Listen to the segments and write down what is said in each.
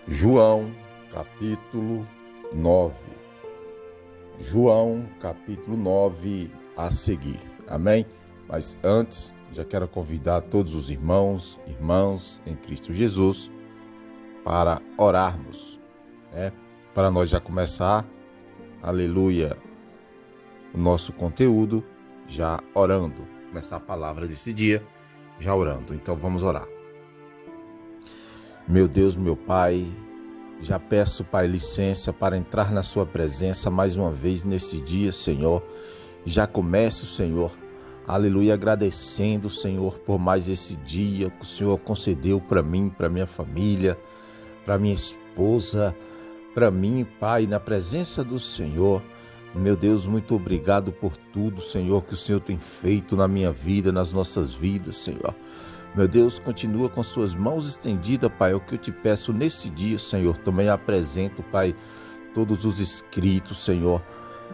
João, capítulo 9. João, capítulo 9 a seguir. Amém? Mas antes, já quero convidar todos os irmãos, irmãs em Cristo Jesus para orarmos, para nós já começar, aleluia, o nosso conteúdo, já orando. Começar a palavra desse dia, já orando. Então vamos orar. Meu Deus, meu Pai, já peço, Pai, licença para entrar na sua presença mais uma vez nesse dia, Senhor. Já começo, Senhor, aleluia, agradecendo, Senhor, por mais esse dia que o Senhor concedeu para mim, para minha família, para minha esposa, para mim, Pai, na presença do Senhor. Meu Deus, muito obrigado por tudo, Senhor, que o Senhor tem feito na minha vida, nas nossas vidas, Senhor. Meu Deus, continua com suas mãos estendidas, Pai, é o que eu te peço nesse dia, Senhor. Também apresento, Pai, todos os inscritos, Senhor,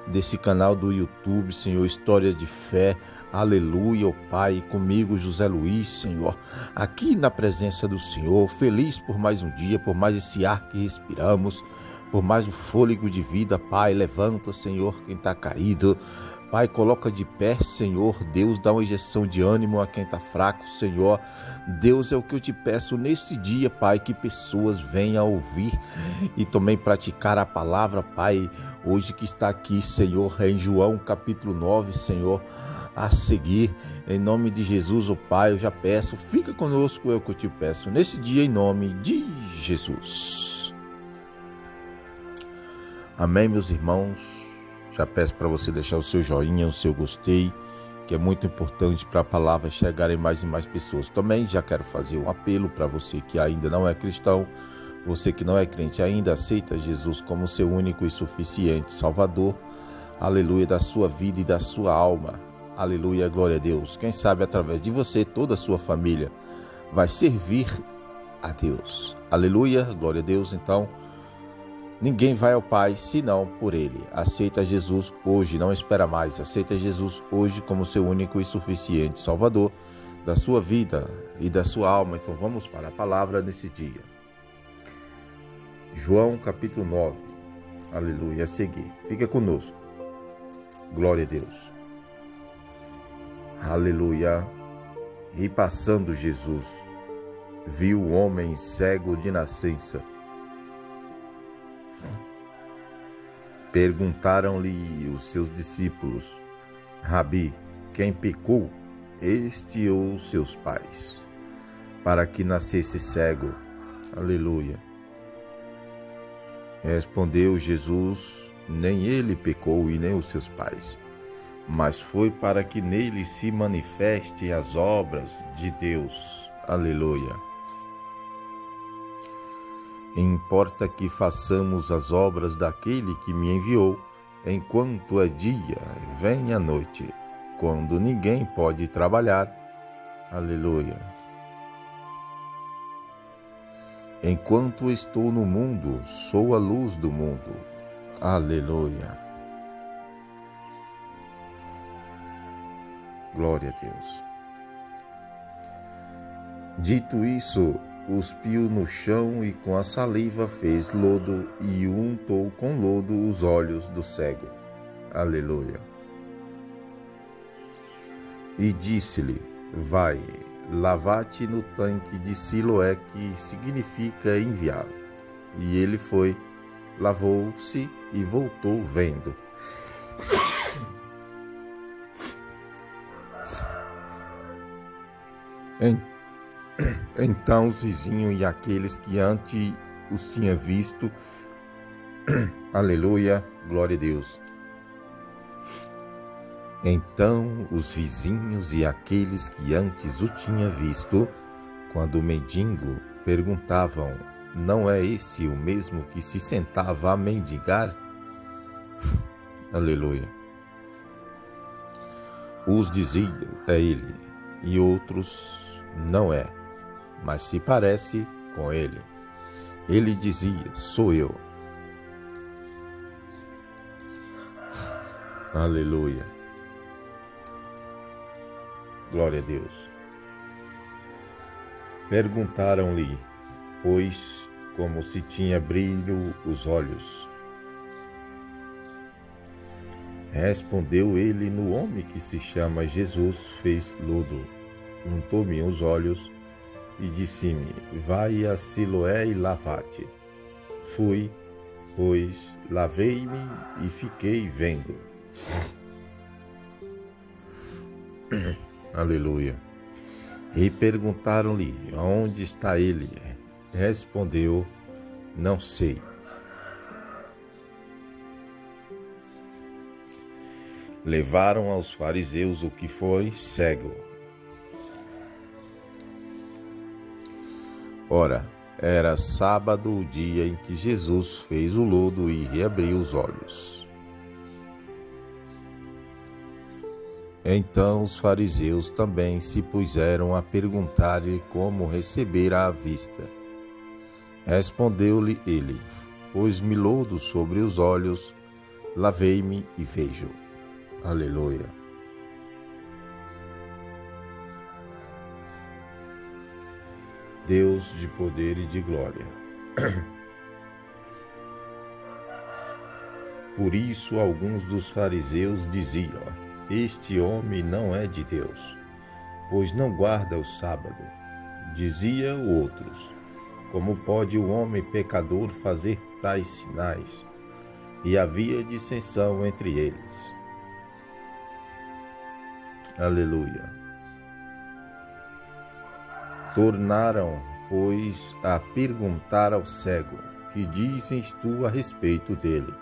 desse canal do YouTube, Senhor, História de Fé, aleluia, ó Pai, comigo José Luiz, Senhor, aqui na presença do Senhor, feliz por mais um dia, por mais esse ar que respiramos, por mais o fôlego de vida, Pai, levanta, Senhor, quem está caído, Pai, coloca de pé, Senhor, Deus, dá uma injeção de ânimo a quem está fraco, Senhor. Deus, é o que eu te peço nesse dia, Pai, que pessoas venham a ouvir e também praticar a palavra, Pai, hoje que está aqui, Senhor, em João capítulo 9, Senhor, a seguir, em nome de Jesus, ó Pai, eu já peço, fica conosco, é o que eu te peço nesse dia, em nome de Jesus. Amém, meus irmãos. Já peço para você deixar o seu joinha, o seu gostei, que é muito importante para a palavra chegar em mais e mais pessoas. Também já quero fazer um apelo para você que ainda não é cristão, você que não é crente ainda, aceita Jesus como seu único e suficiente Salvador, aleluia, da sua vida e da sua alma, aleluia, glória a Deus. Quem sabe através de você, toda a sua família vai servir a Deus, aleluia, glória a Deus. Então, ninguém vai ao Pai senão por Ele. Aceita Jesus hoje, não espera mais. Aceita Jesus hoje como seu único e suficiente Salvador da sua vida e da sua alma. Então vamos para a palavra nesse dia. João capítulo 9. Aleluia, a seguir. Fica conosco. Glória a Deus. Aleluia. E passando Jesus, viu o homem cego de nascença. Perguntaram-lhe os seus discípulos: Rabi, quem pecou, este ou seus pais, para que nascesse cego? Aleluia. Respondeu Jesus: nem ele pecou e nem os seus pais, mas foi para que nele se manifestem as obras de Deus. Aleluia. Importa que façamos as obras daquele que me enviou, enquanto é dia, vem a noite, quando ninguém pode trabalhar. Aleluia. Enquanto estou no mundo, sou a luz do mundo. Aleluia. Glória a Deus. Dito isso, cuspiu no chão e com a saliva fez lodo e untou com lodo os olhos do cego. Aleluia. E disse-lhe: vai, lava-te no tanque de Siloé, que significa enviado. E ele foi, lavou-se e voltou vendo. Então os vizinhos e aqueles que antes os tinham visto, aleluia, glória a Deus. Então os vizinhos e aqueles que antes o tinham visto, quando o mendigo, perguntavam: não é esse o mesmo que se sentava a mendigar? Aleluia. Uns diziam: é ele, e outros: não é, mas se parece com ele. Ele dizia: sou eu. Aleluia. Glória a Deus. Perguntaram-lhe, pois, como se tinha brilho os olhos. Respondeu ele: no homem que se chama Jesus fez lodo, untou-me os olhos e disse-me: vai a Siloé e lava-te. Fui, pois, lavei-me e fiquei vendo. Aleluia. E perguntaram-lhe: onde está ele? Respondeu: não sei. Levaram aos fariseus o que foi cego. Ora, era sábado o dia em que Jesus fez o lodo e reabriu os olhos. Então os fariseus também se puseram a perguntar-lhe como recebera a vista. Respondeu-lhe ele: pôs-me lodo sobre os olhos, lavei-me e vejo. Aleluia. Deus de poder e de glória. Por isso alguns dos fariseus diziam: este homem não é de Deus, pois não guarda o sábado. Diziam outros: como pode o homem pecador fazer tais sinais? E havia dissensão entre eles. Aleluia. Tornaram, pois, a perguntar ao cego: que dizes tu a respeito dele,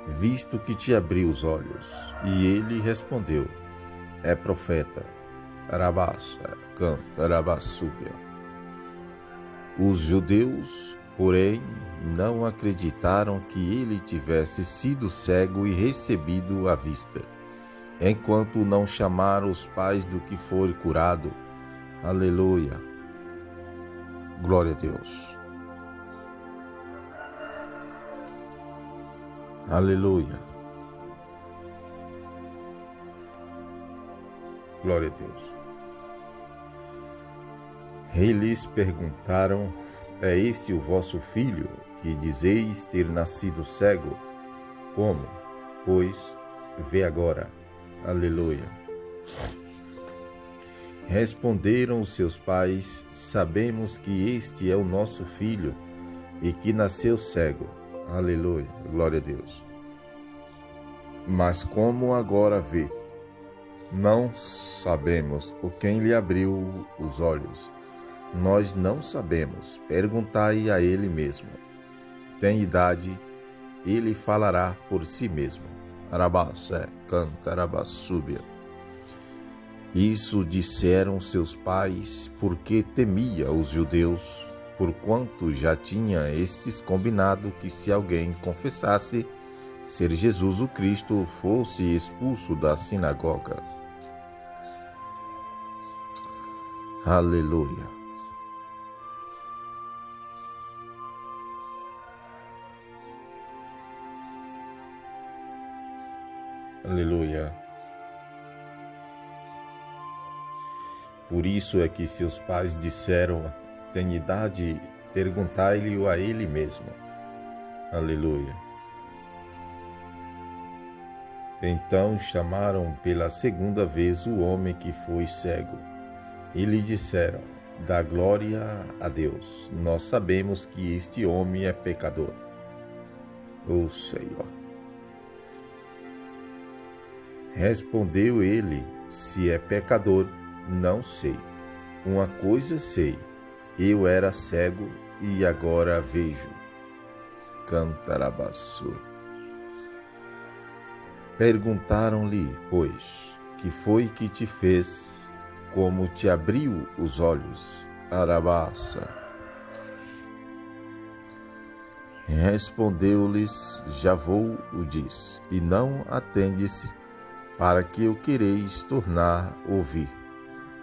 visto que te abriu os olhos? E ele respondeu: é profeta. Arabassa, canta, arabassúbia. Os judeus, porém, não acreditaram que ele tivesse sido cego e recebido a vista, enquanto não chamaram os pais do que foi curado. Aleluia. Glória a Deus. Aleluia. Glória a Deus. Eles perguntaram: é este o vosso filho, que dizeis ter nascido cego? Como? Pois, vê agora. Aleluia. Responderam os seus pais: sabemos que este é o nosso filho e que nasceu cego. Aleluia. Glória a Deus. Mas como agora vê? Não sabemos o quem lhe abriu os olhos. Nós não sabemos. Perguntai a ele mesmo. Tem idade, ele falará por si mesmo. Arabassé, canta, arabassúbia. Isso disseram seus pais, porque temia os judeus, porquanto já tinha estes combinado que se alguém confessasse ser Jesus o Cristo, fosse expulso da sinagoga. Aleluia. Aleluia. Por isso é que seus pais disseram: tem idade, perguntai-lhe a ele mesmo. Aleluia. Então chamaram pela segunda vez o homem que foi cego e lhe disseram: dá glória a Deus, nós sabemos que este homem é pecador. Ó Senhor. Respondeu ele: se é pecador, não sei. Uma coisa sei, eu era cego e agora vejo. Cantarabaçu. Perguntaram-lhe, pois, que foi que te fez, como te abriu os olhos? Arabaça. Respondeu-lhes: já vou o diz, e não atende-se, para que o quereis tornar ouvir.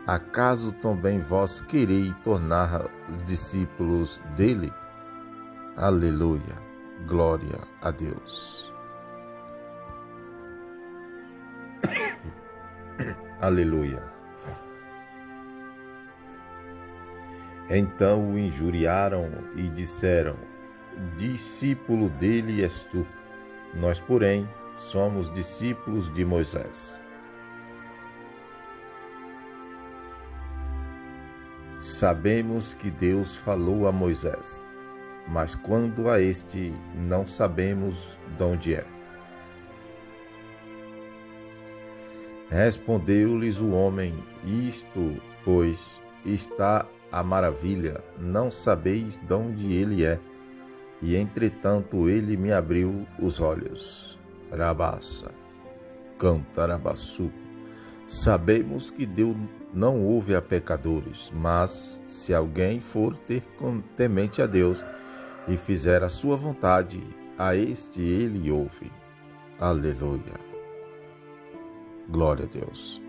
Acaso também vós quereis tornar discípulos dele? Aleluia, glória a Deus. Aleluia. Então o injuriaram e disseram: discípulo dele és tu, nós, porém, somos discípulos de Moisés. Sabemos que Deus falou a Moisés, mas quando a este não sabemos de onde é. Respondeu-lhes o homem: isto, pois, está a maravilha, não sabeis de onde ele é, e entretanto ele me abriu os olhos. Rabassa, cantarabassu. Sabemos que Deus não ouve a pecadores, mas se alguém for ter temente a Deus e fizer a sua vontade, a este ele ouve. Aleluia. Glória a Deus.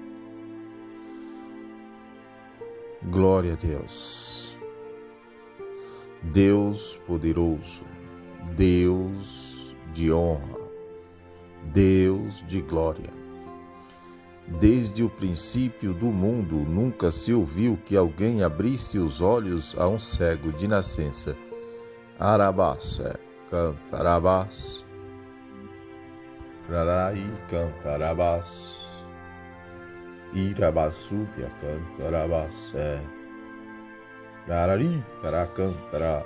Glória a Deus. Deus poderoso, Deus de honra, Deus de glória. Desde o princípio do mundo nunca se ouviu que alguém abrisse os olhos a um cego de nascença. Arabás, cantarabás, rarai, cantarabás. Irabassúbia cantarabás, rarari, caracantará.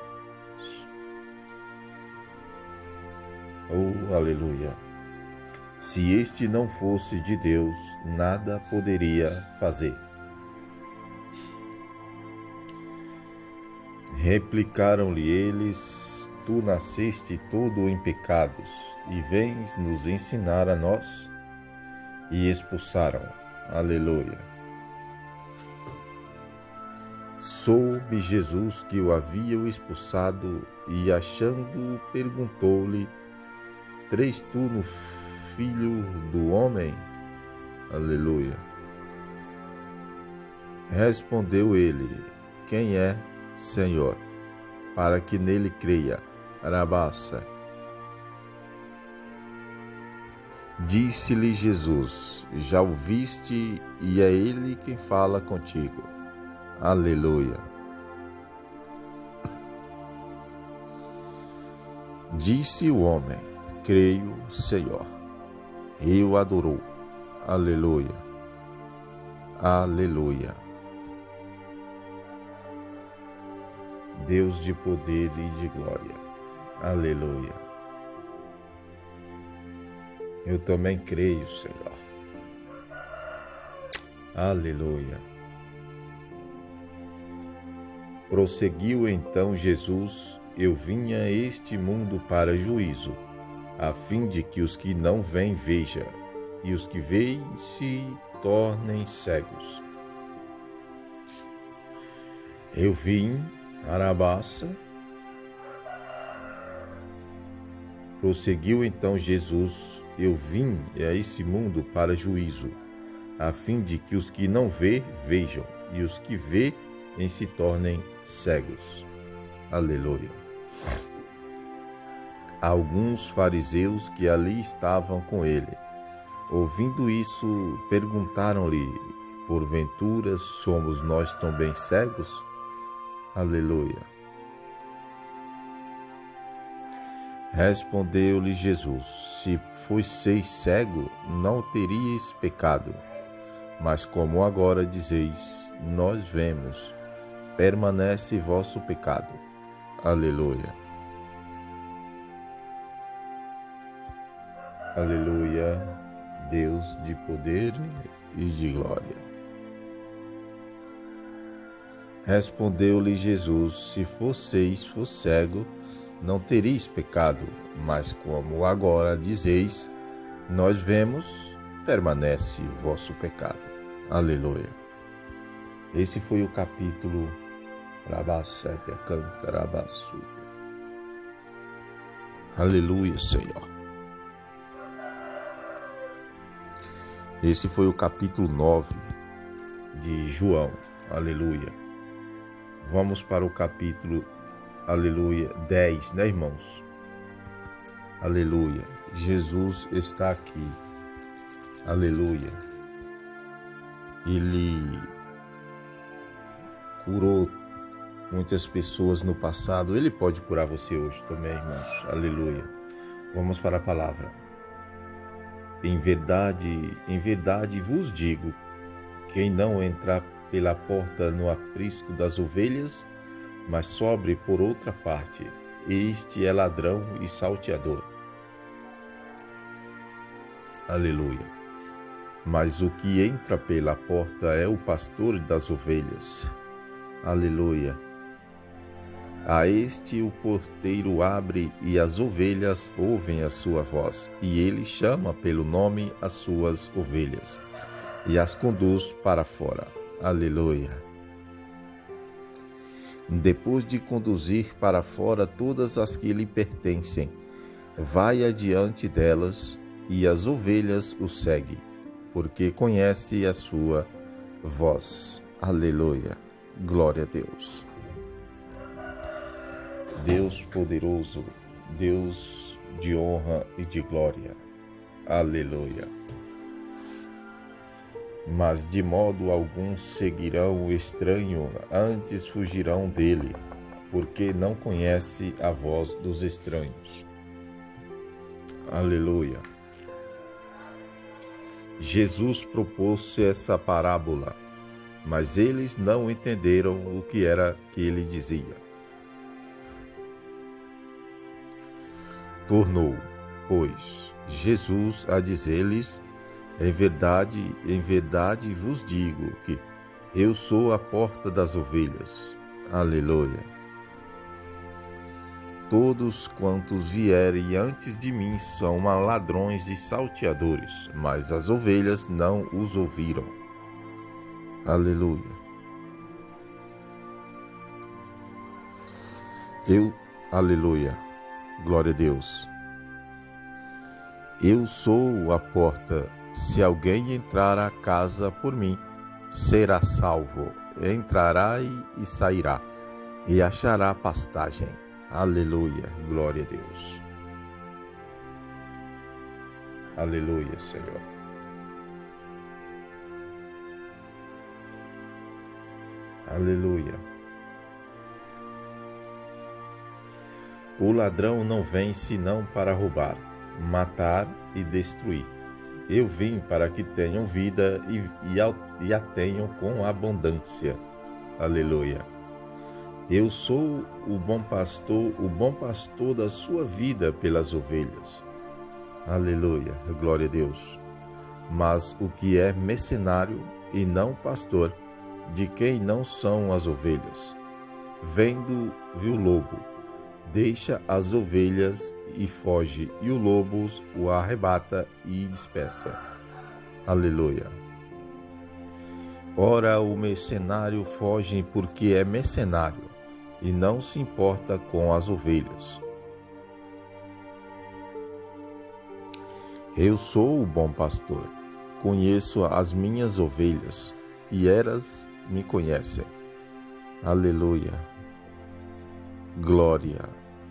Oh, aleluia! Se este não fosse de Deus, nada poderia fazer. Replicaram-lhe eles: tu nasceste todo em pecados, e vens nos ensinar a nós? E expulsaram. Aleluia. Soube Jesus que o haviam expulsado e, achando-o, perguntou-lhe: crês tu no Filho do Homem? Aleluia. Respondeu ele: quem é, Senhor, para que nele creia? Arabassa. Disse-lhe Jesus: já o viste, e é ele quem fala contigo. Aleluia. Disse o homem: creio, Senhor. E o adorou. Aleluia. Aleluia. Deus de poder e de glória. Aleluia. Eu também creio, Senhor. Aleluia. Prosseguiu então Jesus: eu vim a este mundo para juízo, a fim de que os que não veem vejam, e os que veem se tornem cegos. Eu vim, Arabassa. Prosseguiu então Jesus: eu vim a esse mundo para juízo, a fim de que os que não vê, vejam, e os que vê se tornem cegos. Aleluia. Alguns fariseus que ali estavam com ele, ouvindo isso, perguntaram-lhe: porventura somos nós também cegos? Aleluia. Respondeu-lhe Jesus: se fosseis cego, não teríeis pecado. Mas como agora dizeis, nós vemos, permanece vosso pecado. Aleluia. Aleluia. Deus de poder e de glória. Respondeu-lhe Jesus: se fosseis cego, não tereis pecado, mas como agora dizeis, nós vemos, permanece o vosso pecado. Aleluia. Esse foi o capítulo Rabassébia Cantarabassúbia. Aleluia, Senhor. Esse foi o capítulo 9 de João. Aleluia. Vamos para o capítulo aleluia, 10, né, irmãos? Aleluia. Jesus está aqui. Aleluia. Ele curou muitas pessoas no passado. Ele pode curar você hoje também, irmãos. Aleluia. Vamos para a palavra. Em verdade vos digo, quem não entrar pela porta no aprisco das ovelhas, mas sobre por outra parte, este é ladrão e salteador. Aleluia. Mas o que entra pela porta é o pastor das ovelhas. Aleluia. A este o porteiro abre e as ovelhas ouvem a sua voz, e ele chama pelo nome as suas ovelhas e as conduz para fora. Aleluia. Depois de conduzir para fora todas as que lhe pertencem, vai adiante delas e as ovelhas o seguem, porque conhece a sua voz. Aleluia. Glória a Deus. Deus poderoso, Deus de honra e de glória. Aleluia. Mas de modo algum seguirão o estranho, antes fugirão dele, porque não conhece a voz dos estranhos. Aleluia. Jesus propôs essa parábola, mas eles não entenderam o que era que ele dizia. Tornou, pois, Jesus a dizer-lhes: em verdade vos digo que eu sou a porta das ovelhas. Aleluia. Todos quantos vierem antes de mim são ladrões e salteadores, mas as ovelhas não os ouviram. Aleluia. Aleluia. Glória a Deus. Eu sou a porta. Se alguém entrar à casa por mim, será salvo. Entrará e sairá, e achará pastagem. Aleluia. Glória a Deus. Aleluia, Senhor. Aleluia. O ladrão não vem senão para roubar, matar e destruir. Eu vim para que tenham vida e a tenham com abundância. Aleluia. Eu sou o bom pastor da sua vida pelas ovelhas. Aleluia. Glória a Deus. Mas o que é mercenário e não pastor, de quem não são as ovelhas, vendo o lobo, deixa as ovelhas e foge, e o lobo o arrebata e dispersa. Aleluia. Ora, o mercenário foge porque é mercenário e não se importa com as ovelhas. Eu sou o bom pastor, conheço as minhas ovelhas e elas me conhecem. Aleluia. Glória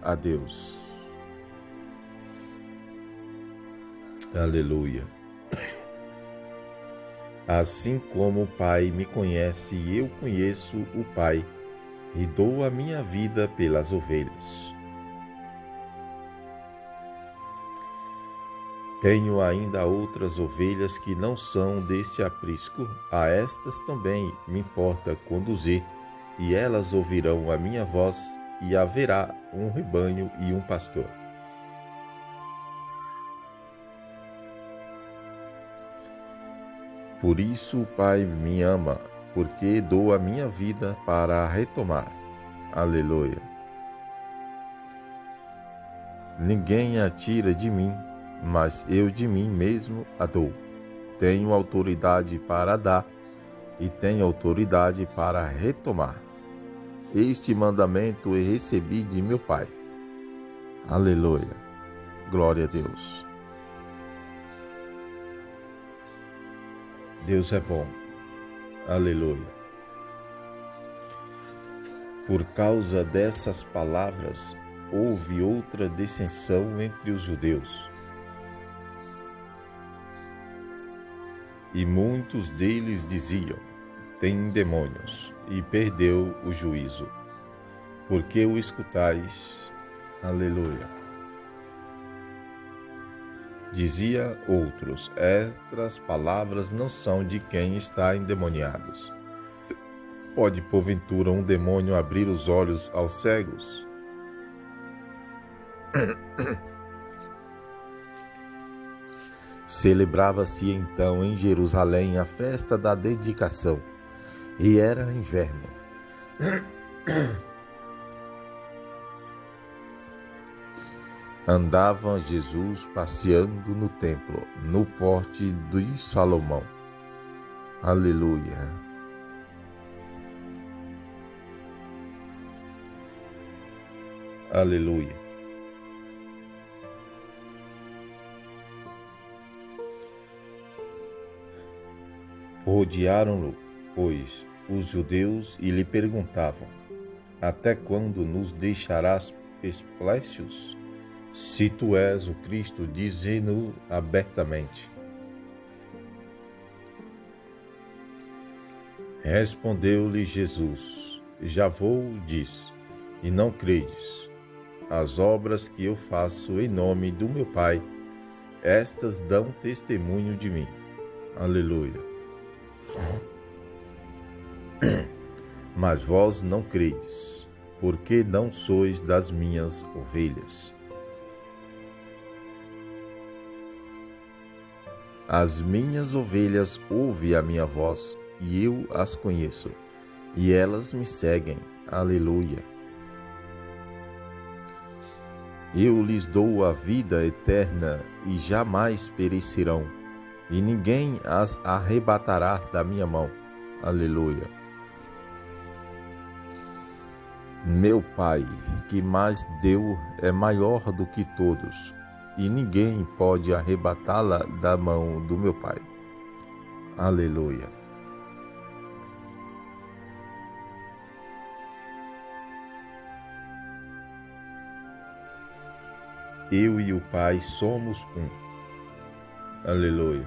a Deus. Aleluia. Assim como o Pai me conhece e eu conheço o Pai, e dou a minha vida pelas ovelhas. Tenho ainda outras ovelhas que não são desse aprisco, a estas também me importa conduzir, e elas ouvirão a minha voz, e haverá um rebanho e um pastor. Por isso o Pai me ama, porque dou a minha vida para a retomar. Aleluia. Ninguém a tira de mim, mas eu de mim mesmo a dou. Tenho autoridade para dar e tenho autoridade para retomar. Este mandamento eu recebi de meu Pai. Aleluia. Glória a Deus. Deus é bom. Aleluia. Por causa dessas palavras, houve outra dissensão entre os judeus. E muitos deles diziam: tem demônios, e perdeu o juízo. porque o escutais. Aleluia. Dizia outros: estas palavras não são de quem está endemoniado. Pode, porventura, um demônio abrir os olhos aos cegos? Celebrava-se então em Jerusalém a festa da dedicação, e era inverno. Andava Jesus passeando no templo, no porte de Salomão. Aleluia. Aleluia. Rodearam-no, pois, os judeus e lhe perguntavam: até quando nos deixarás perplexos? Se tu és o Cristo, dize-no abertamente. Respondeu-lhe Jesus: já vou, diz, e não credes. As obras que eu faço em nome do meu Pai, estas dão testemunho de mim. Aleluia. Mas vós não credes, porque não sois das minhas ovelhas. As minhas ovelhas ouvem a minha voz, e eu as conheço, e elas me seguem. Aleluia. Eu lhes dou a vida eterna, e jamais perecerão, e ninguém as arrebatará da minha mão. Aleluia. Meu Pai, que mais deu, é maior do que todos, e ninguém pode arrebatá-la da mão do meu Pai. Aleluia. Eu e o Pai somos um. Aleluia.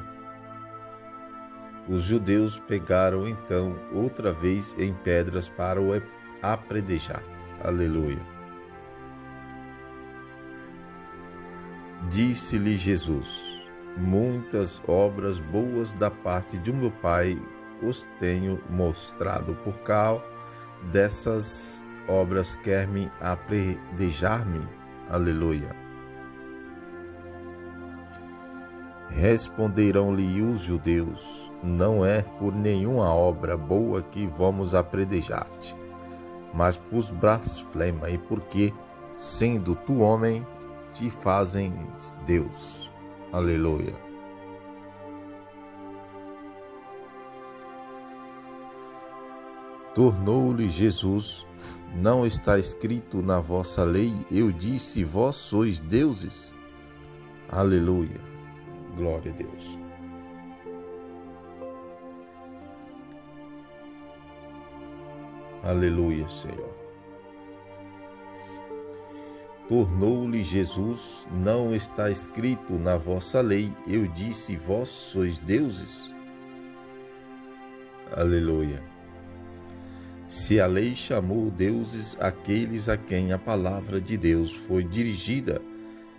Os judeus pegaram então outra vez em pedras para o apedrejar. Aleluia. Disse-lhe Jesus: muitas obras boas da parte de meu Pai os tenho mostrado. Por causa dessas obras quer-me apedrejar-me. Aleluia. Responderam-lhe os judeus: não é por nenhuma obra boa que vamos apedrejar-te, mas por blasfema, e porque, sendo tu homem, te fazem Deus. Aleluia. Tornou-lhe Jesus: não está escrito na vossa lei, eu disse, vós sois deuses? Aleluia. Glória a Deus. Aleluia, Senhor. Tornou-lhe Jesus: não está escrito na vossa lei, eu disse, vós sois deuses? Aleluia. Se a lei chamou deuses aqueles a quem a palavra de Deus foi dirigida,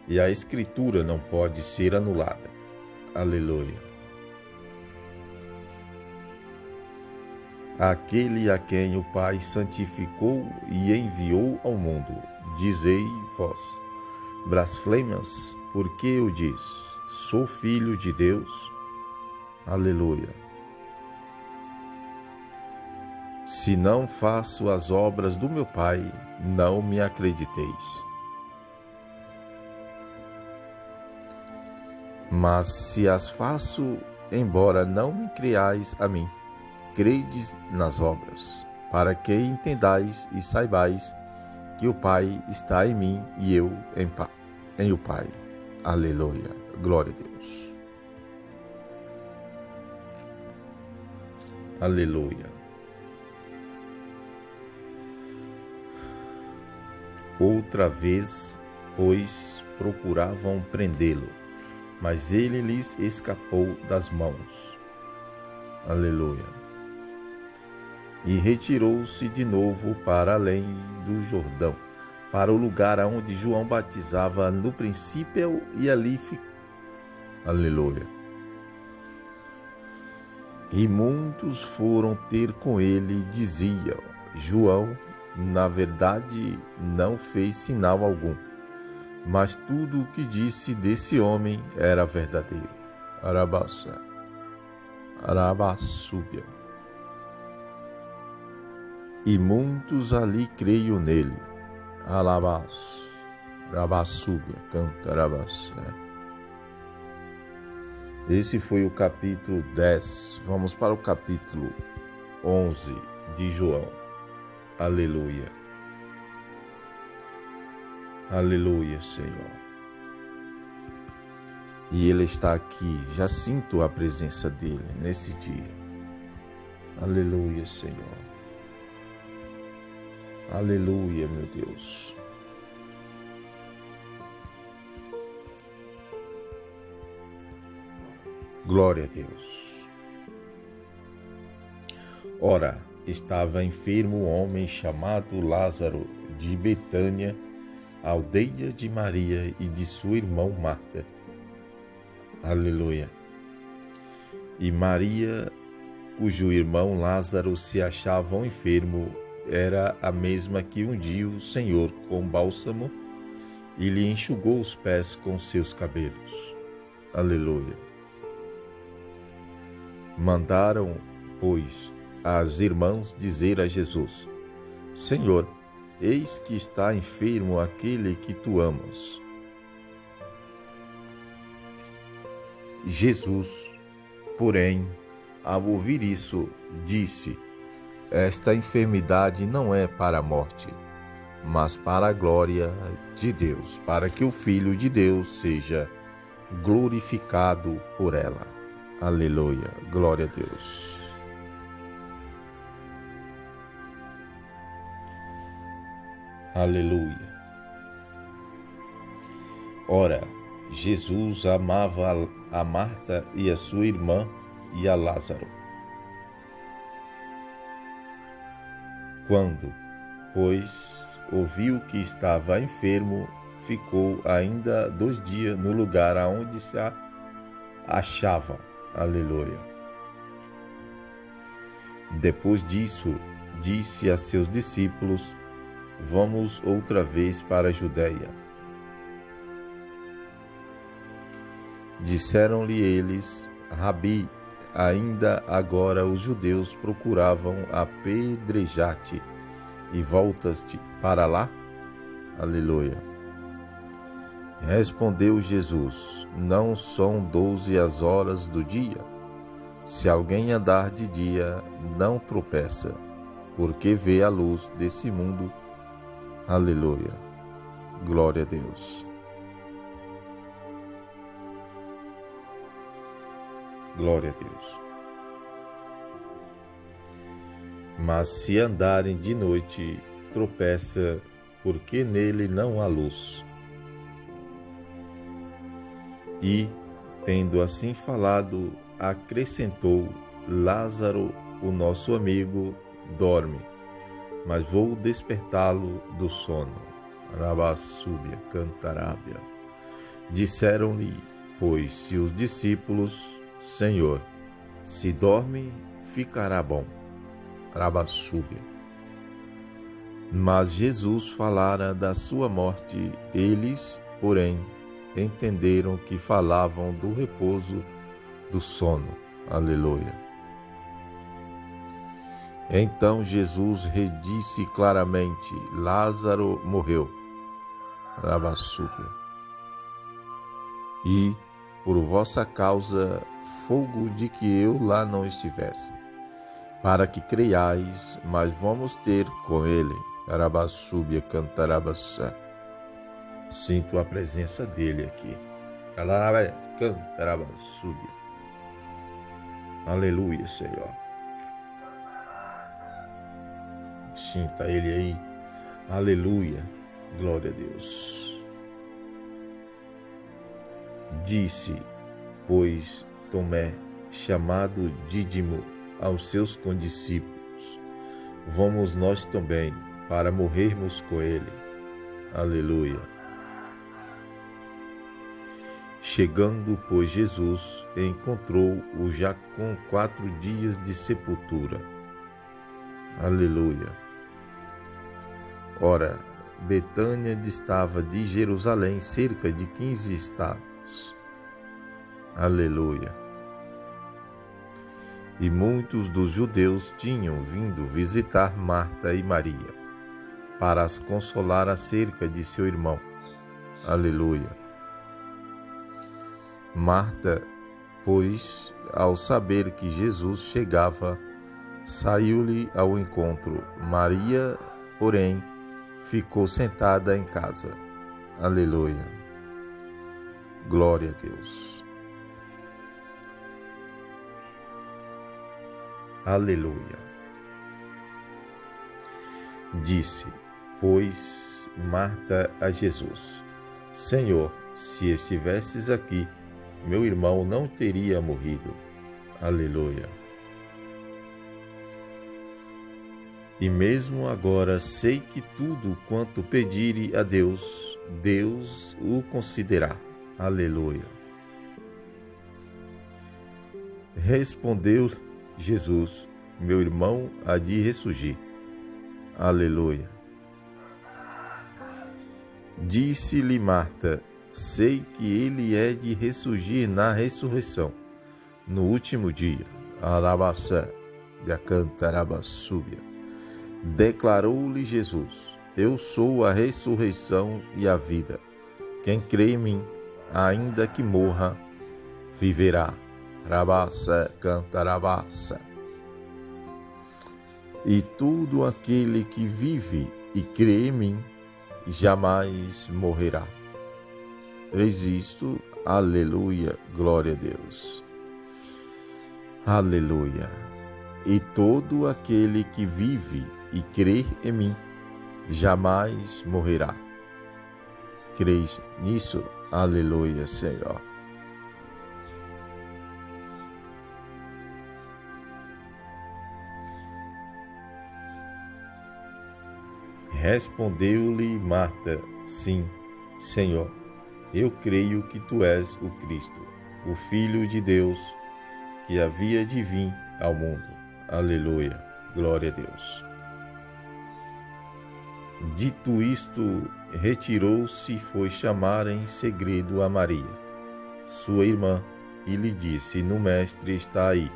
e a Escritura não pode ser anulada. Aleluia. Aquele a quem o Pai santificou e enviou ao mundo, dizei vós, blasfemas, porque eu disse, sou filho de Deus. Aleluia. Se não faço as obras do meu Pai, não me acrediteis. Mas se as faço, embora não me creais a mim, credes nas obras, para que entendais e saibais que o Pai está em mim e eu em o Pai. Aleluia. Glória a Deus. Aleluia. Outra vez, pois, procuravam prendê-lo, mas ele lhes escapou das mãos. Aleluia. E retirou-se de novo para além do Jordão, para o lugar onde João batizava no princípio, e ali ficou. Aleluia. E muitos foram ter com ele, diziam: João, na verdade, não fez sinal algum, mas tudo o que disse desse homem era verdadeiro. Arabaça, Arabassúbia. E muitos ali creiam nele. Alabás, Arabassúbia, canta Arabaçá. Esse foi o capítulo 10. Vamos para o capítulo 11 de João. Aleluia. Aleluia, Senhor. E Ele está aqui. Já sinto a presença dEle nesse dia. Aleluia, Senhor. Aleluia, meu Deus. Glória a Deus. Ora, estava enfermo um homem chamado Lázaro, de Betânia, aldeia de Maria e de sua irmã Marta. Aleluia. E Maria, cujo irmão Lázaro se achava enfermo, era a mesma que ungiu o Senhor com bálsamo e lhe enxugou os pés com seus cabelos. Aleluia. Mandaram, pois, as irmãs dizer a Jesus: Senhor, eis que está enfermo aquele que tu amas. Jesus, porém, ao ouvir isso, disse: Esta enfermidade não é para a morte, mas para a glória de Deus, para que o Filho de Deus seja glorificado por ela. Aleluia, glória a Deus. Aleluia. Ora, Jesus amava a Marta e a sua irmã e a Lázaro. Quando, pois, ouviu que estava enfermo, ficou ainda 2 dias no lugar aonde se achava. Aleluia. Depois disso, disse a seus discípulos: Vamos outra vez para a Judeia. Disseram-lhe eles: Rabi, ainda agora os judeus procuravam apedrejar-te, e voltas-te para lá? Aleluia. Respondeu Jesus: Não são 12 as horas do dia? Se alguém andar de dia, não tropeça, porque vê a luz desse mundo. Aleluia. Glória a Deus. Glória a Deus. Mas se andarem de noite, tropeça, porque nele não há luz. E, tendo assim falado, acrescentou: Lázaro, o nosso amigo, dorme, mas vou despertá-lo do sono. Arabassúbia, cantarábia. Disseram-lhe, pois, se os discípulos: Senhor, se dorme, ficará bom. Arabassúbia. Mas Jesus falara da sua morte, eles, porém, entenderam que falavam do repouso do sono. Aleluia. Então Jesus redisse claramente: Lázaro morreu. Arabassúbia. E, por vossa causa, fogo de que eu lá não estivesse, para que creiais, mas vamos ter com ele. Arabassúbia, cantarabassá. Sinto a presença dele aqui. Cantarabassúbia. Aleluia, Senhor. Sinta ele aí. Aleluia. Glória a Deus. Disse, pois, Tomé, chamado Dídimo, aos seus condiscípulos: vamos nós também para morrermos com ele. Aleluia. Chegando, pois, Jesus encontrou-o já com 4 dias de sepultura. Aleluia. Ora, Betânia distava de Jerusalém cerca de 15 estados. Aleluia. E muitos dos judeus tinham vindo visitar Marta e Maria, para as consolar acerca de seu irmão. Aleluia. Marta, pois, ao saber que Jesus chegava, saiu-lhe ao encontro. Maria, porém, ficou sentada em casa. Aleluia. Glória a Deus. Aleluia. Disse, pois, Marta a Jesus: Senhor, se estivesses aqui, meu irmão não teria morrido. Aleluia. E mesmo agora sei que tudo quanto pedire a Deus, Deus o concederá. Aleluia. Respondeu Jesus: meu irmão há de ressurgir. Aleluia. Disse-lhe Marta: sei que ele é de ressurgir na ressurreição, no último dia. Arabassé, Yacantarabasúbia. Declarou-lhe Jesus: eu sou a ressurreição e a vida. Quem crê em mim, ainda que morra, viverá. Rabassé, Cantarabassé. E todo aquele que vive e crê em mim, jamais morrerá. Eis isto, aleluia, glória a Deus. Aleluia. E todo aquele que vive e crê em mim, jamais morrerá. Creis nisso? Aleluia, Senhor. Respondeu-lhe Marta: sim, Senhor, eu creio que tu és o Cristo, o Filho de Deus, que havia de vir ao mundo. Aleluia, glória a Deus. Dito isto, retirou-se e foi chamar em segredo a Maria, sua irmã, e lhe disse: no Mestre está aí,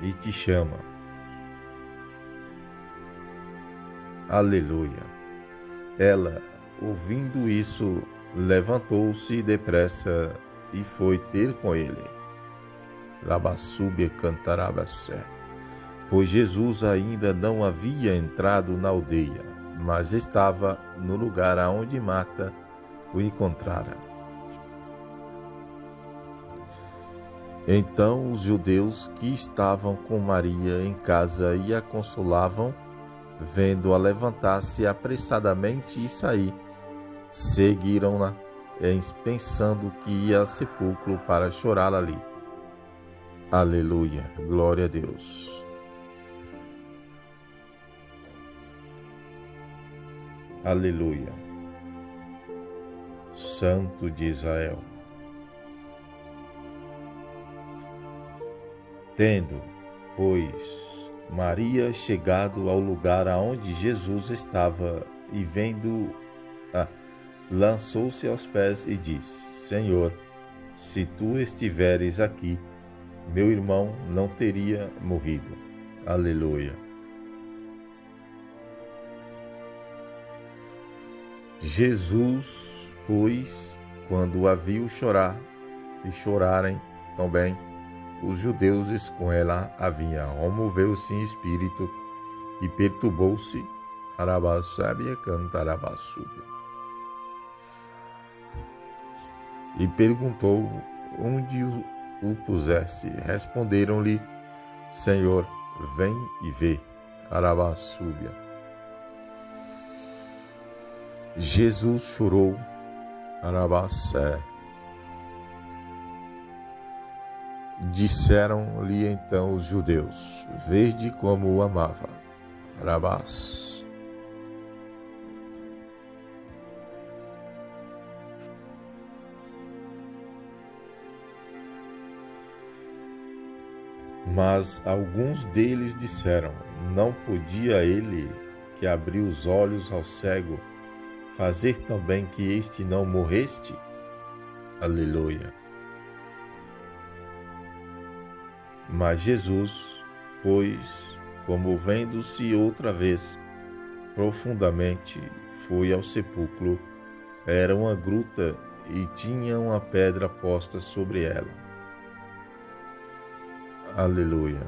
e te chama. Aleluia. Ela, ouvindo isso, levantou-se depressa e foi ter com ele. Rabassúbia Cantarabassé. Pois Jesus ainda não havia entrado na aldeia, mas estava no lugar aonde Marta o encontrara. Então os judeus que estavam com Maria em casa e a consolavam, vendo-a levantar-se apressadamente e sair, seguiram-na, pensando que ia ao sepulcro para chorar ali. Aleluia, glória a Deus. Aleluia. Santo de Israel. Tendo, pois, Maria chegado ao lugar aonde Jesus estava e vendo-a, lançou-se aos pés e disse: Senhor, se tu estiveres aqui, meu irmão não teria morrido. Aleluia. Jesus, pois, quando a viu chorar, e chorarem também os judeus com ela haviam, removeu-se em espírito e perturbou-se. Arabassabia Cantarabassúbia. E perguntou onde o puseste. Responderam-lhe: Senhor, vem e vê. Arabassúbia. Jesus chorou. Arabassé. Disseram-lhe então os judeus: vede como o amava. Rabás. Mas alguns deles disseram: não podia ele, que abriu os olhos ao cego, fazer também que este não morreste? Aleluia. Mas Jesus, pois, comovendo-se outra vez profundamente, foi ao sepulcro. Era uma gruta e tinha uma pedra posta sobre ela. Aleluia.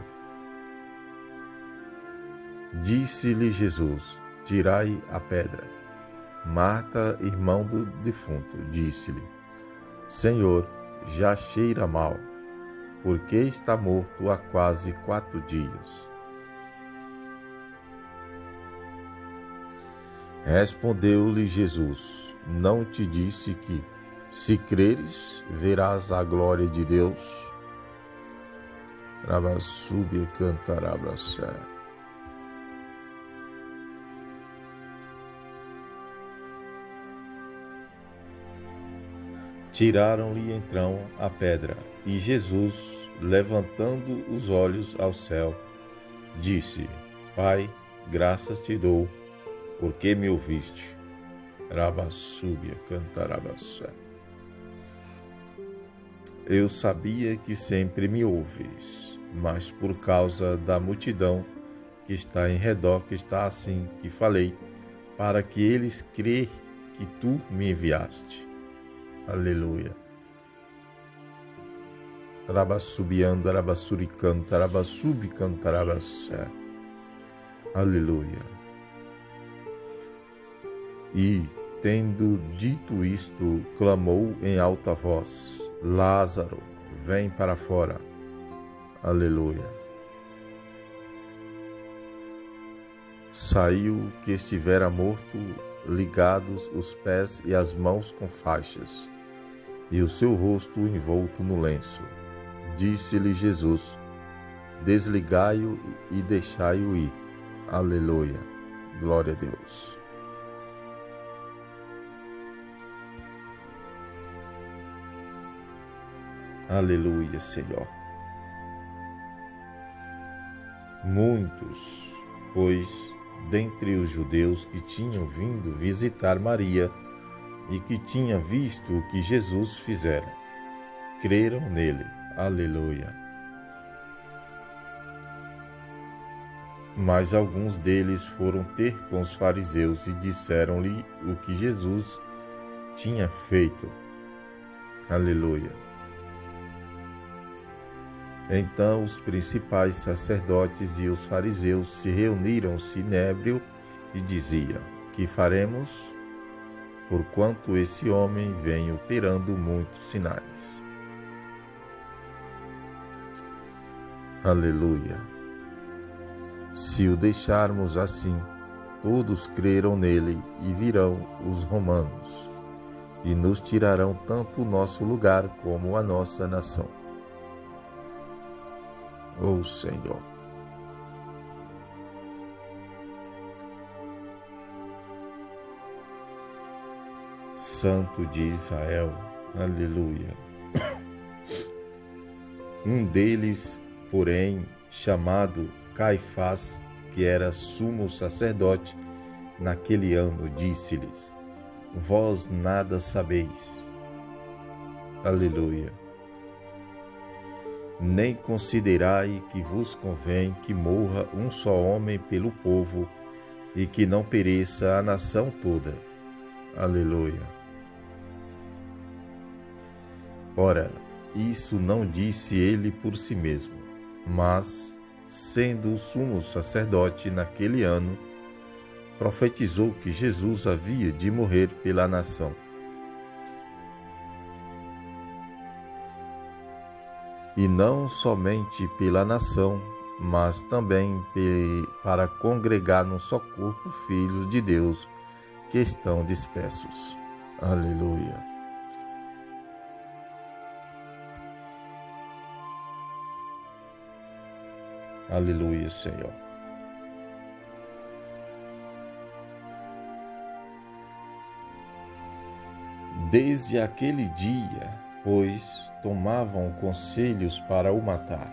Disse-lhe Jesus: tirai a pedra. Marta, irmão do defunto, disse-lhe: Senhor, já cheira mal, porque está morto há quase 4 dias. Respondeu-lhe Jesus: não te disse que, se creres, verás a glória de Deus? Rabassúbia cantarabraçá. Tiraram-lhe então a pedra, e Jesus, levantando os olhos ao céu, disse: Pai, graças te dou, porque me ouviste. Rabassúbia cantarabraçá. Eu sabia que sempre me ouves, mas por causa da multidão que está em redor, que está assim que falei, para que eles creiam que tu me enviaste. Aleluia. Rabassubiando, rabassuricando, rabassubi rabassé. Aleluia. E, tendo dito isto, clamou em alta voz: Lázaro, vem para fora. Aleluia. Saiu que estivera morto, ligados os pés e as mãos com faixas, e o seu rosto envolto no lenço. Disse-lhe Jesus: desligai-o e deixai-o ir. Aleluia. Glória a Deus. Aleluia, Senhor. Muitos, pois, dentre os judeus que tinham vindo visitar Maria e que tinham visto o que Jesus fizera, creram nele. Aleluia. Mas alguns deles foram ter com os fariseus e disseram-lhe o que Jesus tinha feito. Aleluia. Então os principais sacerdotes e os fariseus se reuniram sinédrio e diziam: que faremos, porquanto esse homem vem operando muitos sinais? Aleluia. Se o deixarmos assim, todos creram nele e virão os romanos, e nos tirarão tanto o nosso lugar como a nossa nação. Ó Senhor. Santo de Israel, aleluia. Um deles, porém, chamado Caifás, que era sumo sacerdote naquele ano, disse-lhes: vós nada sabeis. Aleluia. Nem considerai que vos convém que morra um só homem pelo povo e que não pereça a nação toda. Aleluia. Ora, isso não disse ele por si mesmo, mas, sendo o sumo sacerdote naquele ano, profetizou que Jesus havia de morrer pela nação. E não somente pela nação, mas também para congregar num só corpo filhos de Deus que estão dispersos. Aleluia. Aleluia, Senhor. Desde aquele dia, pois, tomavam conselhos para o matar.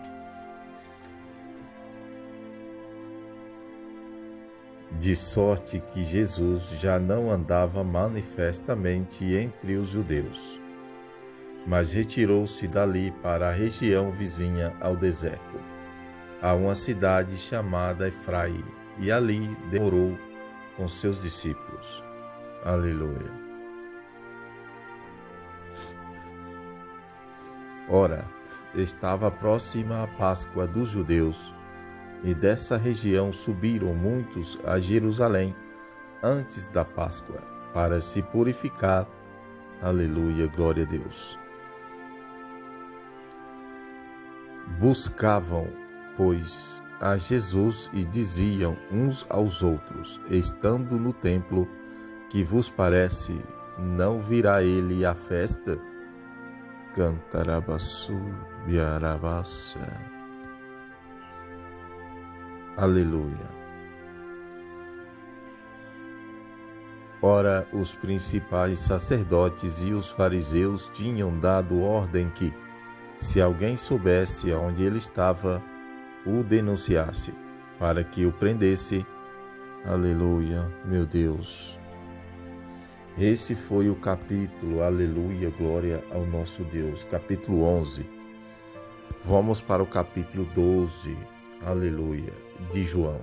De sorte que Jesus já não andava manifestamente entre os judeus, mas retirou-se dali para a região vizinha ao deserto, a uma cidade chamada Efraim, e ali demorou com seus discípulos. Aleluia. Ora, estava próxima a Páscoa dos judeus, e dessa região subiram muitos a Jerusalém antes da Páscoa, para se purificar. Aleluia, glória a Deus. Buscavam, pois, a Jesus e diziam uns aos outros, estando no templo: que vos parece, não virá ele à festa? Cantarabaçu, biarabassa. Aleluia. Ora, os principais sacerdotes e os fariseus tinham dado ordem que, se alguém soubesse onde ele estava, o denunciasse, para que o prendesse. Aleluia, meu Deus. Esse foi o capítulo, aleluia, glória ao nosso Deus, capítulo 11. Vamos para o capítulo 12, aleluia, de João.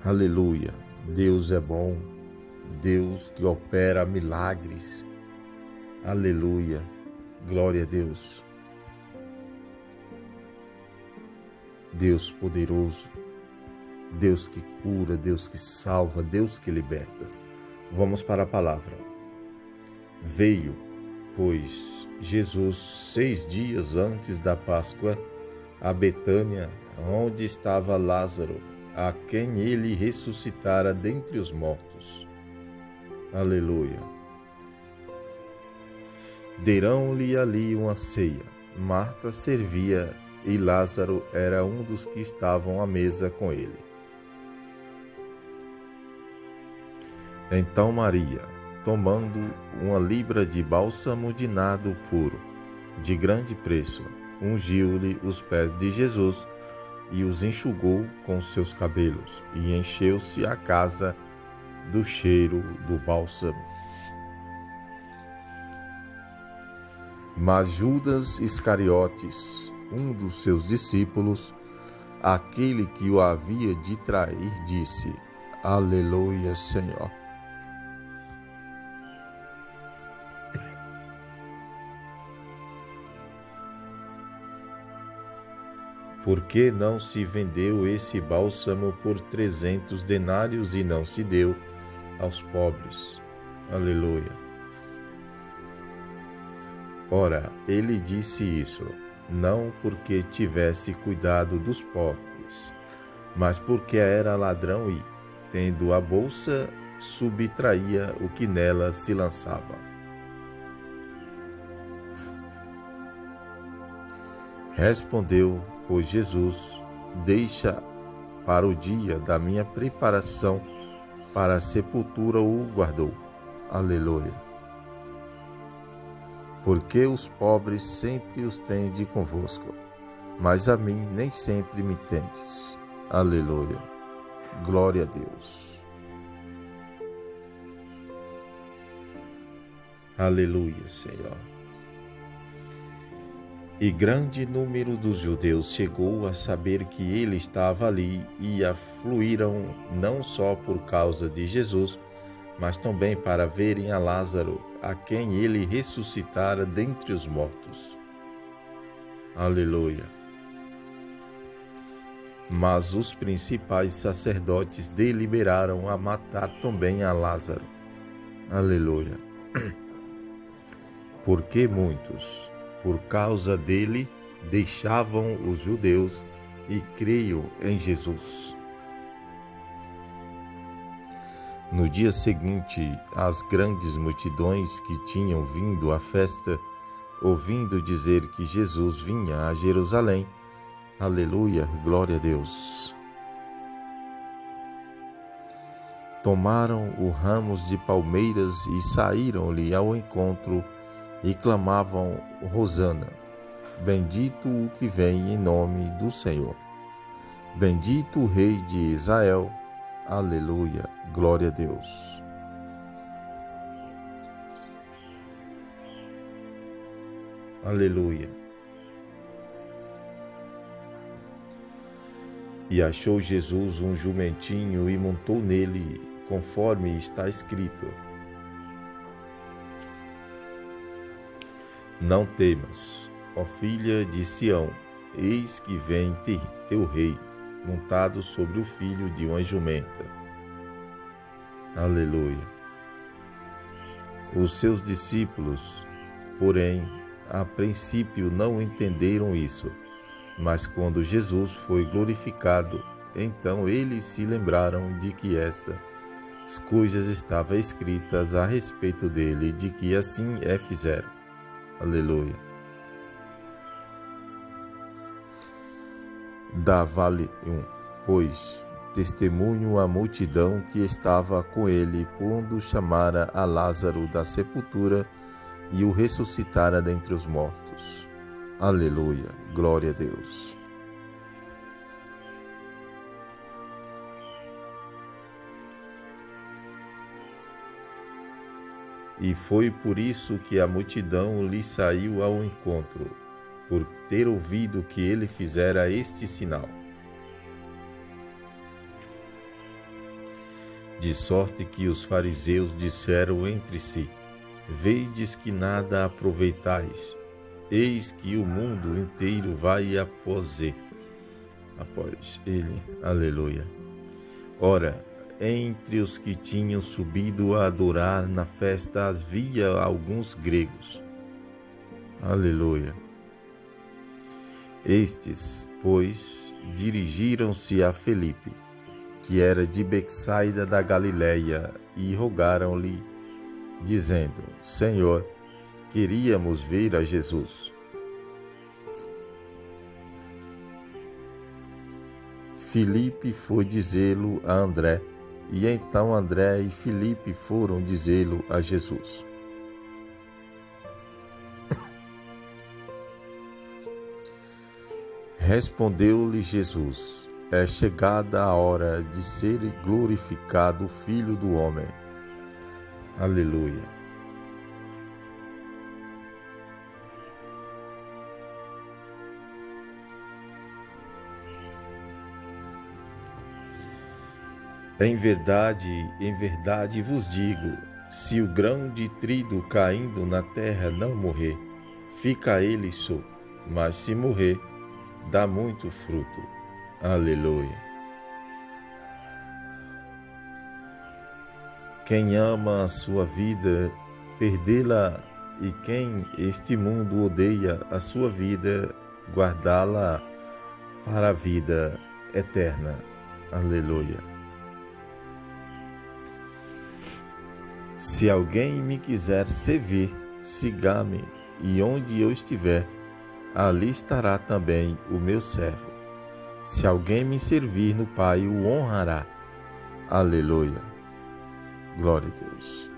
Aleluia, Deus é bom, Deus que opera milagres. Aleluia, glória a Deus. Deus poderoso, Deus que cura, Deus que salva, Deus que liberta. Vamos para a palavra. Veio, pois, Jesus 6 dias antes da Páscoa a Betânia, onde estava Lázaro, a quem ele ressuscitara dentre os mortos. Aleluia. Deram-lhe ali uma ceia. Marta servia e Lázaro era um dos que estavam à mesa com ele. Então Maria, tomando uma libra de bálsamo de nardo puro, de grande preço, ungiu-lhe os pés de Jesus e os enxugou com seus cabelos, e encheu-se a casa do cheiro do bálsamo. Mas Judas Iscariotes, um dos seus discípulos, aquele que o havia de trair, disse: Aleluia, Senhor. Por que não se vendeu esse bálsamo por 300 denários e não se deu aos pobres? Aleluia. Ora, ele disse isso, não porque tivesse cuidado dos pobres, mas porque era ladrão e, tendo a bolsa, subtraía o que nela se lançava. Respondeu, pois, Jesus: deixa para o dia da minha preparação para a sepultura o guardou. Aleluia. Porque os pobres sempre os tendes convosco, mas a mim nem sempre me tendes. Aleluia. Glória a Deus. Aleluia, Senhor. E grande número dos judeus chegou a saber que ele estava ali e afluíram não só por causa de Jesus, mas também para verem a Lázaro, a quem ele ressuscitara dentre os mortos. Aleluia. Mas os principais sacerdotes deliberaram a matar também a Lázaro. Aleluia. Porque muitos, por causa dele, deixavam os judeus e criam em Jesus. No dia seguinte, as grandes multidões que tinham vindo à festa, ouvindo dizer que Jesus vinha a Jerusalém, aleluia, glória a Deus, tomaram os ramos de palmeiras e saíram-lhe ao encontro e clamavam: Hosana, bendito o que vem em nome do Senhor. Bendito o Rei de Israel. Aleluia. Glória a Deus. Aleluia. E achou Jesus um jumentinho e montou nele, conforme está escrito: Não temas, ó filha de Sião, eis que vem teu rei, montado sobre o filho de uma jumenta. Aleluia. Os seus discípulos, porém, a princípio não entenderam isso. Mas quando Jesus foi glorificado, então eles se lembraram de que estas coisas estavam escritas a respeito dele, de que assim fizeram. Aleluia. Dava-lhe, pois, testemunho à multidão que estava com ele quando chamara a Lázaro da sepultura e o ressuscitara dentre os mortos. Aleluia, glória a Deus. E foi por isso que a multidão lhe saiu ao encontro, por ter ouvido que ele fizera este sinal. De sorte que os fariseus disseram entre si: Vedes que nada aproveitais, eis que o mundo inteiro vai após ele. Aleluia. Ora, entre os que tinham subido a adorar na festa havia alguns gregos. Aleluia. Estes, pois, dirigiram-se a Felipe, que era de Betsaida da Galileia, e rogaram-lhe, dizendo: Senhor, queríamos ver a Jesus. Filipe foi dizê-lo a André, e então André e Filipe foram dizê-lo a Jesus. Respondeu-lhe Jesus: É chegada a hora de ser glorificado o Filho do Homem. Aleluia. Em verdade vos digo, se o grão de trigo caindo na terra não morrer, fica ele só, mas se morrer, dá muito fruto. Aleluia. Quem ama a sua vida, perdê-la, e quem este mundo odeia a sua vida, guardá-la para a vida eterna. Aleluia. Se alguém me quiser servir, siga-me, e onde eu estiver, ali estará também o meu servo. Se alguém me servir no Pai, o honrará. Aleluia. Glória a Deus.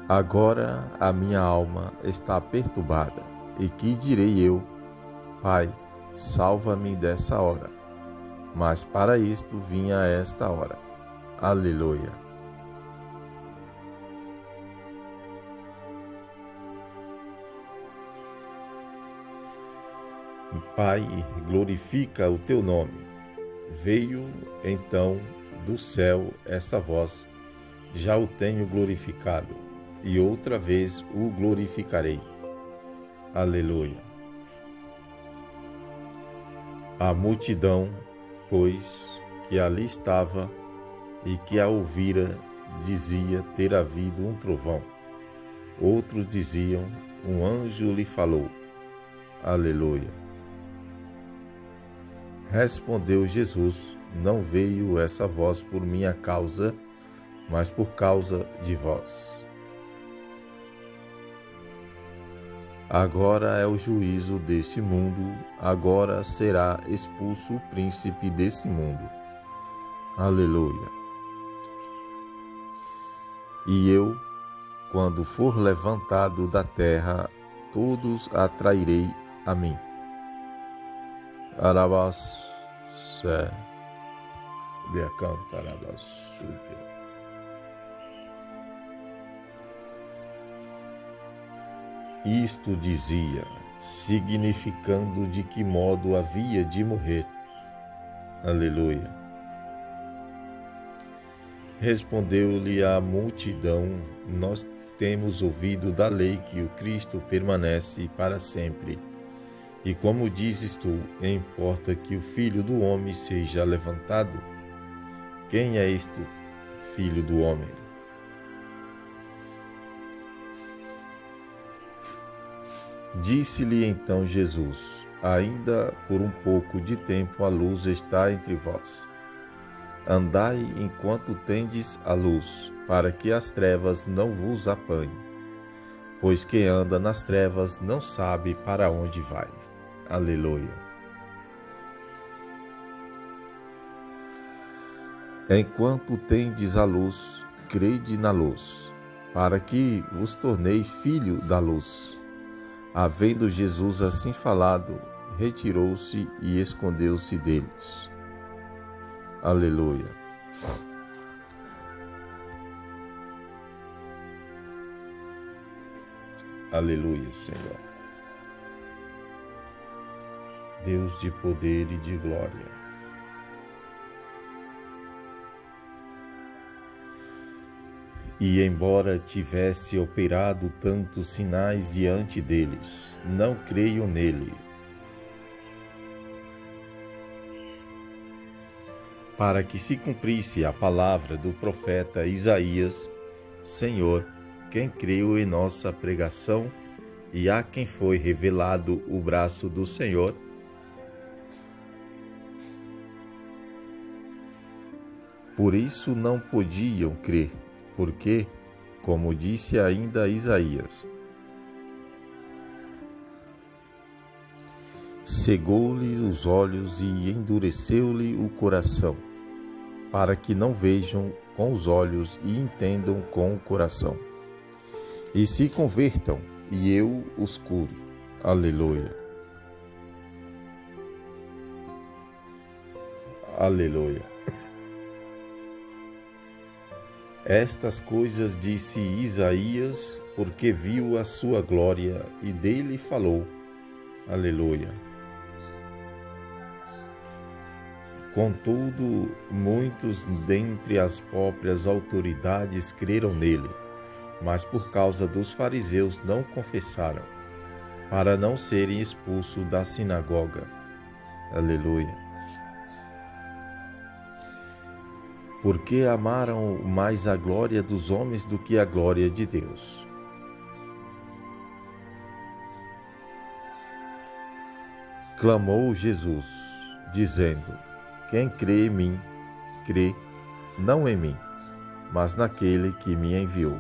Agora a minha alma está perturbada, e que direi eu? Pai, salva-me dessa hora. Mas para isto vinha esta hora. Aleluia. Pai, glorifica o teu nome. Veio então do céu essa voz: já o tenho glorificado, e outra vez o glorificarei. Aleluia. A multidão, pois, que ali estava e que a ouvira, dizia ter havido um trovão. Outros diziam: um anjo lhe falou. Aleluia. Respondeu Jesus: não veio essa voz por minha causa, mas por causa de vós. Agora é o juízo deste mundo, agora será expulso o príncipe desse mundo. Aleluia. E eu, quando for levantado da terra, todos atrairei a mim. Arabas, sé, bia cantarabas, súbia. Isto dizia, significando de que modo havia de morrer. Aleluia. Respondeu-lhe a multidão, nós temos ouvido da lei que o Cristo permanece para sempre. E como dizes tu, importa que o Filho do Homem seja levantado? Quem é este Filho do Homem? Disse-lhe então Jesus, ainda por um pouco de tempo a luz está entre vós. Andai enquanto tendes a luz, para que as trevas não vos apanhem. Pois quem anda nas trevas não sabe para onde vai. Aleluia. Enquanto tendes a luz, crede na luz, para que vos tornei filho da luz. Havendo Jesus assim falado, retirou-se e escondeu-se deles. Aleluia. Aleluia, Senhor. Deus de poder e de glória. E embora tivesse operado tantos sinais diante deles, não creio nele. Para que se cumprisse a palavra do profeta Isaías, Senhor, quem creu em nossa pregação e a quem foi revelado o braço do Senhor? Por isso não podiam crer, porque, como disse ainda Isaías, cegou-lhe os olhos e endureceu-lhe o coração, para que não vejam com os olhos e entendam com o coração, e se convertam, e eu os cure. Aleluia. Aleluia. Estas coisas disse Isaías, porque viu a sua glória e dele falou. Aleluia. Contudo, muitos dentre as próprias autoridades creram nele, mas por causa dos fariseus não confessaram, para não serem expulsos da sinagoga. Aleluia. Porque amaram mais a glória dos homens do que a glória de Deus. Clamou Jesus, dizendo, quem crê em mim, crê não em mim, mas naquele que me enviou.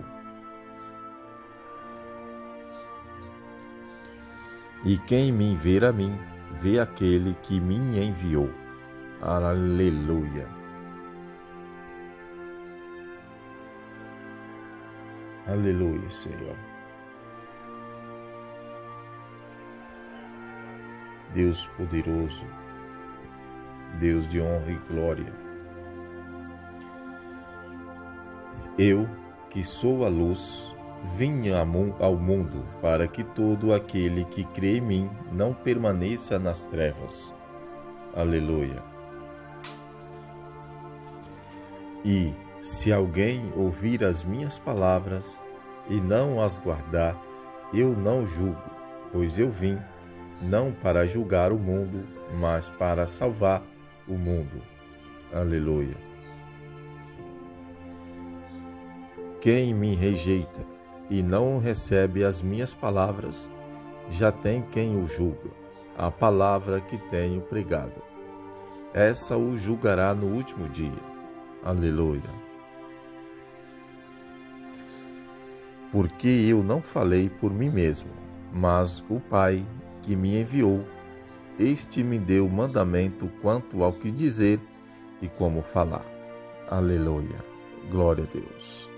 E quem me ver a mim, vê aquele que me enviou. Aleluia. Aleluia, Senhor. Deus poderoso, Deus de honra e glória. Eu, que sou a luz, vim ao mundo para que todo aquele que crê em mim não permaneça nas trevas. Aleluia. E, se alguém ouvir as minhas palavras e não as guardar, eu não julgo, pois eu vim, não para julgar o mundo, mas para salvar o mundo. Aleluia. Quem me rejeita e não recebe as minhas palavras, já tem quem o julga, a palavra que tenho pregado. Essa o julgará no último dia. Aleluia. Porque eu não falei por mim mesmo, mas o Pai que me enviou, este me deu mandamento quanto ao que dizer e como falar. Aleluia. Glória a Deus.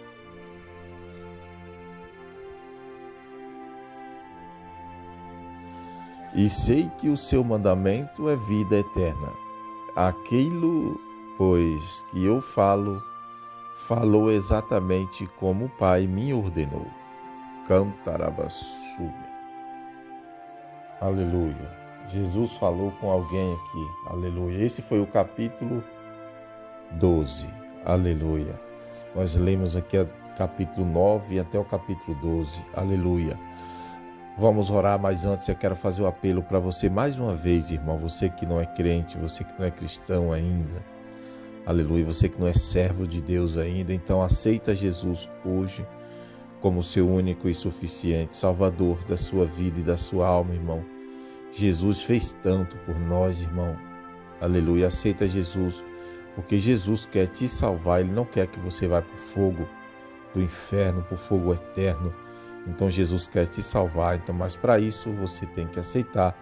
E sei que o seu mandamento é vida eterna. Aquilo, pois, que eu falou exatamente como o Pai me ordenou. Cantarabassume. Aleluia. Jesus falou com alguém aqui. Aleluia. Esse foi o capítulo 12. Aleluia. Nós lemos aqui o capítulo 9 até o capítulo 12. Aleluia. Vamos orar, mas antes eu quero fazer o apelo para você mais uma vez, irmão. Você que não é crente, você que não é cristão ainda. Aleluia. Você que não é servo de Deus ainda. Então aceita Jesus hoje como seu único e suficiente Salvador da sua vida e da sua alma, irmão. Jesus fez tanto por nós, irmão. Aleluia. Aceita Jesus, porque Jesus quer te salvar. Ele não quer que você vá para o fogo do inferno, para o fogo eterno. Então Jesus quer te salvar, mas para isso você tem que aceitar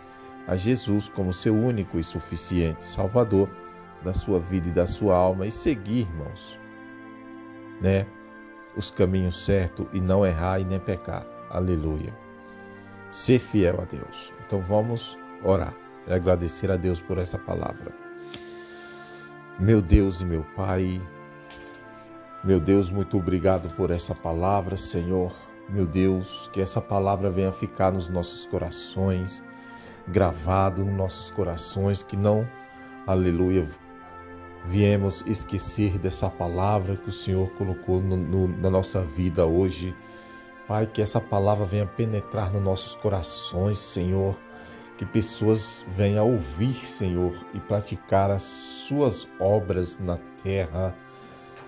a Jesus como seu único e suficiente Salvador da sua vida e da sua alma e seguir, irmãos, os caminhos certos e não errar e nem pecar. Aleluia. Ser fiel a Deus. Então vamos orar e agradecer a Deus por essa palavra. Meu Deus e meu Pai, meu Deus, muito obrigado por essa palavra, Senhor. Meu Deus, que essa palavra venha ficar nos nossos corações, gravado nos nossos corações, que não, aleluia, viemos esquecer dessa palavra que o Senhor colocou na nossa vida hoje. Pai, que essa palavra venha penetrar nos nossos corações, Senhor, que pessoas venham ouvir, Senhor, e praticar as suas obras na terra.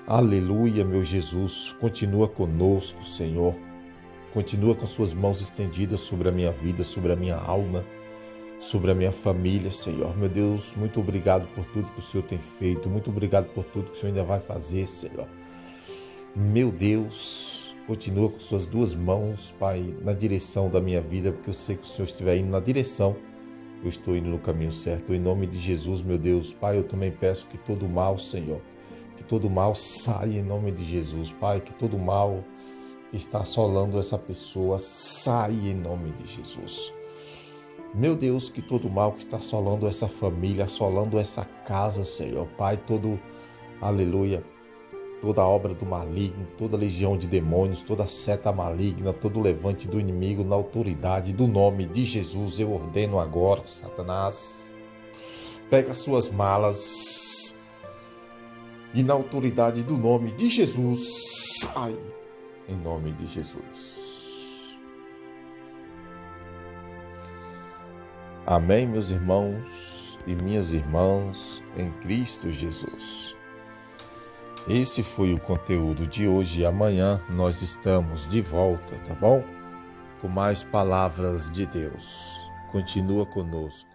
Aleluia, meu Jesus, continua conosco, Senhor. Continua com suas mãos estendidas sobre a minha vida, sobre a minha alma, sobre a minha família, Senhor. Meu Deus, muito obrigado por tudo que o Senhor tem feito. Muito obrigado por tudo que o Senhor ainda vai fazer, Senhor. Meu Deus, continua com suas duas mãos, Pai, na direção da minha vida, porque eu sei que o Senhor estiver indo na direção, eu estou indo no caminho certo. Em nome de Jesus, meu Deus, Pai, eu também peço que todo mal, Senhor, que todo mal saia em nome de Jesus, Pai, que todo mal que está assolando essa pessoa saia em nome de Jesus. Meu Deus, que todo mal que está assolando essa família, assolando essa casa, Senhor, Pai, aleluia, toda obra do maligno, toda legião de demônios, toda seta maligna, todo levante do inimigo, na autoridade do nome de Jesus, eu ordeno agora, Satanás, pega as suas malas e na autoridade do nome de Jesus, sai em nome de Jesus. Amém, meus irmãos e minhas irmãs em Cristo Jesus. Esse foi o conteúdo de hoje e amanhã nós estamos de volta, tá bom? Com mais palavras de Deus. Continua conosco.